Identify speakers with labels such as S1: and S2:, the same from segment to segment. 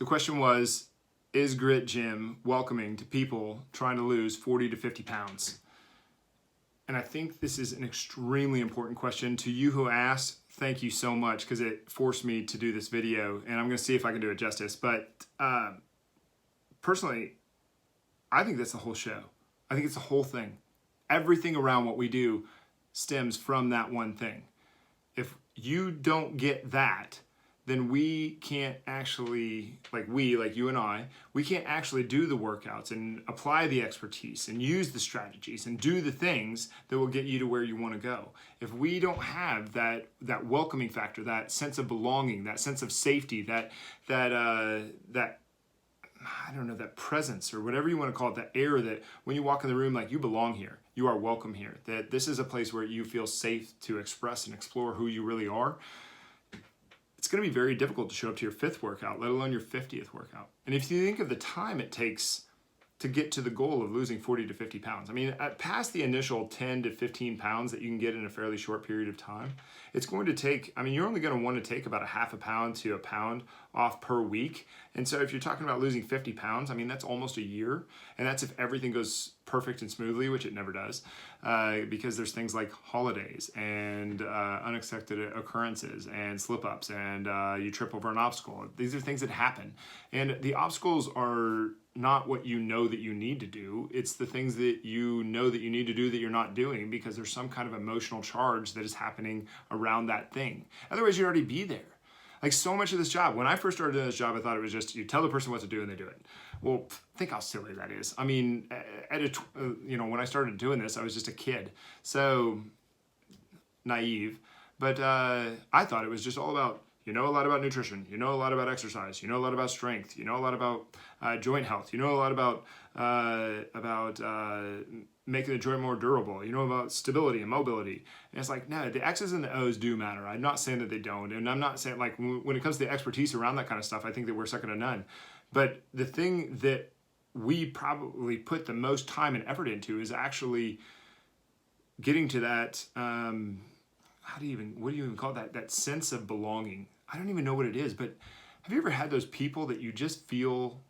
S1: the question was, is Grit Gym welcoming to people trying to lose 40 to 50 pounds? And I think this is an extremely important question. To you who asked, thank you so much, because it forced me to do this video, and I'm going to see if I can do it justice. But personally, I think that's the whole show. I think it's the whole thing. Everything around what we do stems from that one thing. If you don't get that, then we can't actually, like you and I, we can't actually do the workouts and apply the expertise and use the strategies and do the things that will get you to where you want to go. If we don't have that welcoming factor, that sense of belonging, that sense of safety, that I don't know, that presence or whatever you want to call it, that air that when you walk in the room, like you belong here, you are welcome here, that this is a place where you feel safe to express and explore who you really are, it's going to be very difficult to show up to your 5th workout, let alone your 50th workout. And if you think of the time it takes to get to the goal of losing 40 to 50 pounds, I mean, past the initial 10 to 15 pounds that you can get in a fairly short period of time, it's going to take, I mean, you're only going to want to take about a half a pound to a pound off per week. And so if you're talking about losing 50 pounds, I mean, that's almost a year. And that's if everything goes perfect and smoothly, which it never does, because there's things like holidays and unexpected occurrences and slip-ups and you trip over an obstacle. These are things that happen. And the obstacles are not what you know that you need to do. It's the things that you know that you need to do that you're not doing because there's some kind of emotional charge that is happening around that thing. Otherwise, you'd already be there. Like so much of this job, when I first started doing this job, I thought it was just you tell the person what to do and they do it. Well, think how silly that is. I mean, when I started doing this, I was just a kid, so naive. But I thought it was just all about, you know a lot about nutrition, you know a lot about exercise, you know a lot about strength, you know a lot about joint health, you know a lot about making the joint more durable, you know about stability and mobility. And it's like, no, the X's and the O's do matter. I'm not saying that they don't. And I'm not saying, like, when it comes to the expertise around that kind of stuff, I think that we're second to none. But the thing that we probably put the most time and effort into is actually getting to that, what do you even call that? That sense of belonging. I don't even know what it is, but have you ever had those people that you just feel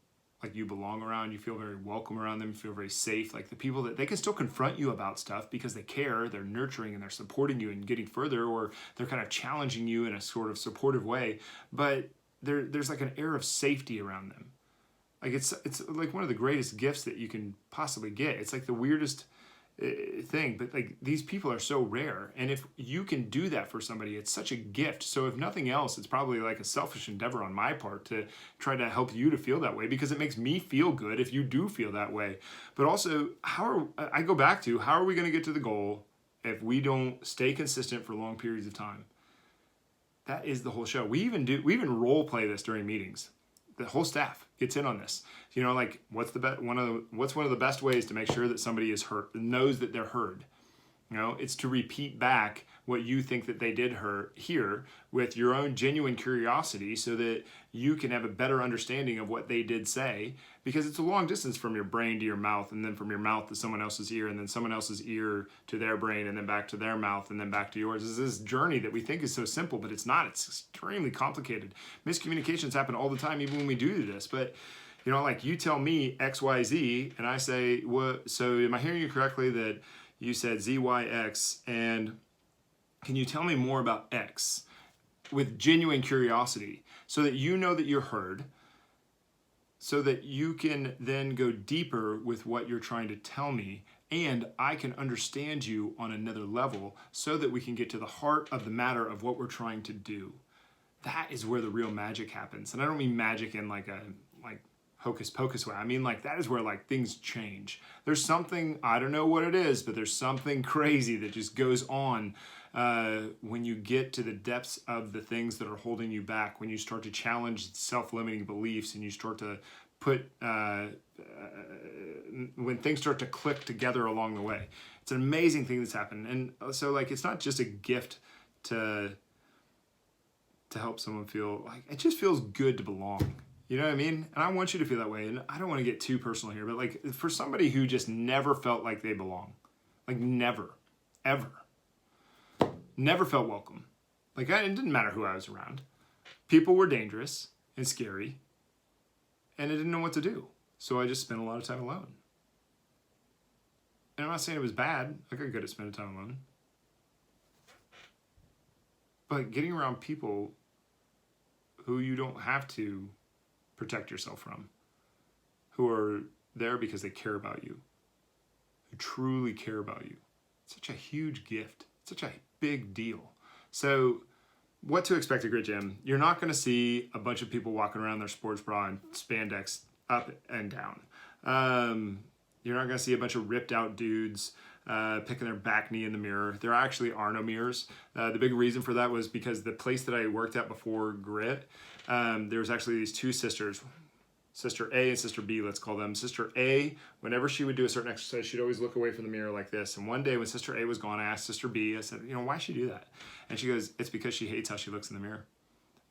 S1: like you belong around, you feel very welcome around them, you feel very safe, like the people that they can still confront you about stuff because they care, they're nurturing and they're supporting you and getting further, or they're kind of challenging you in a sort of supportive way, but there's like an air of safety around them. Like it's like one of the greatest gifts that you can possibly get. It's like the weirdest thing, but like these people are so rare, and if you can do that for somebody, it's such a gift. So if nothing else, it's probably like a selfish endeavor on my part to try to help you to feel that way, because it makes me feel good if you do feel that way. But also, I go back to, how are we going to get to the goal if we don't stay consistent for long periods of time? That is the whole show. We even role play this during meetings. The whole staff gets in on this. You know, like what's one of the best ways to make sure that somebody is heard, knows that they're heard? You know, it's to repeat back what you think that they did hear with your own genuine curiosity, so that you can have a better understanding of what they did say, because it's a long distance from your brain to your mouth, and then from your mouth to someone else's ear, and then someone else's ear to their brain, and then back to their mouth, and then back to yours. It's this journey that we think is so simple, but it's not. It's extremely complicated. Miscommunications happen all the time, even when we do this. But you know, like you tell me X, Y, Z, and I say, what? So am I hearing you correctly that you said Z, Y, X, and can you tell me more about X, with genuine curiosity, so that you know that you're heard, so that you can then go deeper with what you're trying to tell me, and I can understand you on another level, so that we can get to the heart of the matter of what we're trying to do. That is where the real magic happens. And I don't mean magic in like hocus pocus way. I mean, like, that is where like things change. There's something, I don't know what it is, but there's something crazy that just goes on when you get to the depths of the things that are holding you back, when you start to challenge self-limiting beliefs, and you start to put, when things start to click together along the way. It's an amazing thing that's happened. And so, like, it's not just a gift to help someone feel like, it just feels good to belong. You know what I mean? And I want you to feel that way. And I don't want to get too personal here, but like, for somebody who just never felt like they belong, like never, ever, never felt welcome. Like, it didn't matter who I was around. People were dangerous and scary. and I didn't know what to do. So I just spent a lot of time alone. And I'm not saying it was bad. I got good at spending time alone. But getting around people who you don't have to protect yourself from, who are there because they care about you, who truly care about you. It's such a huge gift. It's such a big deal. So what to expect at Grit Gym? You're not going to see a bunch of people walking around their sports bra and spandex up and down. You're not going to see a bunch of ripped out dudes picking their back knee in the mirror. There actually are no mirrors. The big reason for that was because the place that I worked at before Grit, there was actually these two sisters, Sister A and Sister B, let's call them. Sister A, whenever she would do a certain exercise, she'd always look away from the mirror like this. And one day when Sister A was gone, I asked Sister B, I said, why she do that? And she goes, it's because she hates how she looks in the mirror.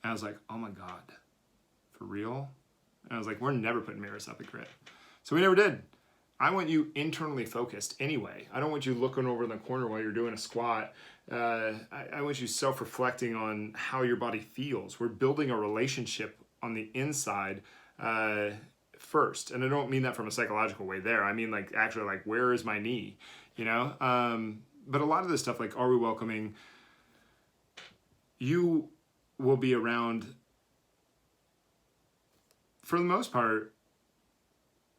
S1: And I was like, oh my God, for real? And I was like, we're never putting mirrors up at Grit. So we never did. I want you internally focused anyway. I don't want you looking over in the corner while you're doing a squat. I want you self-reflecting on how your body feels. We're building a relationship on the inside first. And I don't mean that from a psychological way there. I mean actually where is my knee? But a lot of this stuff, like, are we welcoming? You will be around, for the most part,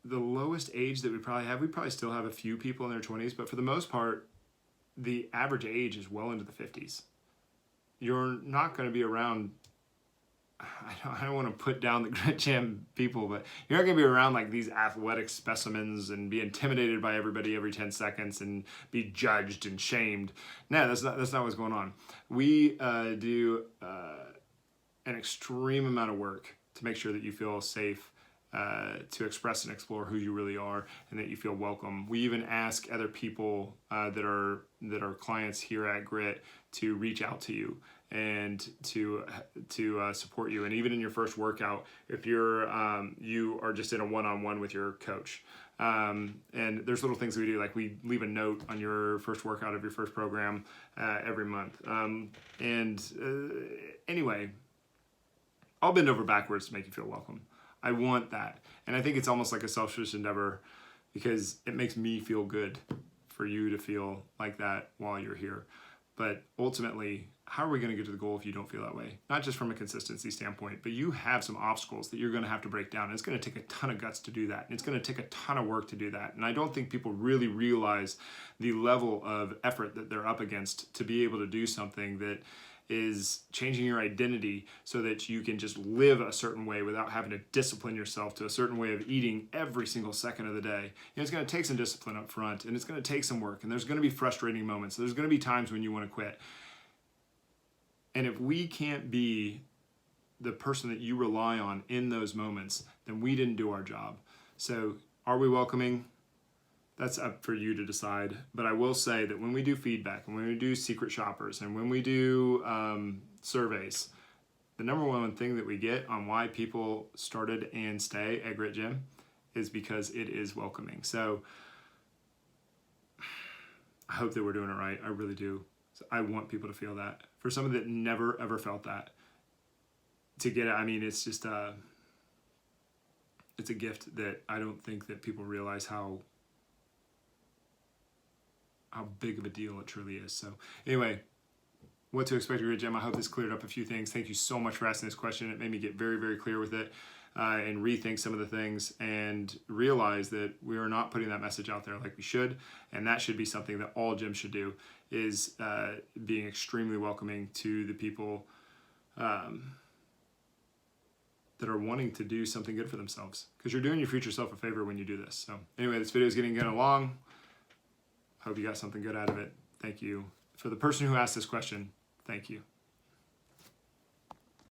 S1: the lowest age that we probably still have a few people in their 20s, but for the most part, the average age is well into the 50s. You're not going to be around, I don't want to put down the Grit Gym people, but you're not going to be around like these athletic specimens and be intimidated by everybody every 10 seconds and be judged and shamed. No, that's not what's going on. We do an extreme amount of work to make sure that you feel safe, to express and explore who you really are, and that you feel welcome. We even ask other people that are clients here at Grit to reach out to you and to support you. And even in your first workout, if you are just in a one-on-one with your coach, and there's little things that we do, like we leave a note on your first workout of your first program every month. Anyway, I'll bend over backwards to make you feel welcome. I want that. And I think it's almost like a selfish endeavor because it makes me feel good for you to feel like that while you're here. But ultimately, how are we going to get to the goal if you don't feel that way? Not just from a consistency standpoint, but you have some obstacles that you're going to have to break down. And it's going to take a ton of guts to do that. And it's going to take a ton of work to do that. And I don't think people really realize the level of effort that they're up against to be able to do something that is changing your identity so that you can just live a certain way without having to discipline yourself to a certain way of eating every single second of the day. It's going to take some discipline up front, and it's going to take some work, and there's going to be frustrating moments. There's going to be times when you want to quit. And if we can't be the person that you rely on in those moments, then we didn't do our job. So are we welcoming? That's up for you to decide. But I will say that when we do feedback, and when we do secret shoppers, and when we do surveys, the number one thing that we get on why people started and stay at Grit Gym is because it is welcoming. So I hope that we're doing it right. I really do. So I want people to feel that. For somebody that never ever felt that, to get it, I mean, it's just it's a gift that I don't think that people realize how big of a deal it truly is. So anyway, what to expect at Grit Gym. I hope this cleared up a few things. Thank you so much for asking this question. It made me get very, very clear with it and rethink some of the things and realize that we are not putting that message out there like we should. And that should be something that all gyms should do, is being extremely welcoming to the people that are wanting to do something good for themselves, because you're doing your future self a favor when you do this. So anyway, this video is getting along. Hope you got something good out of it. Thank you. For the person who asked this question, thank you.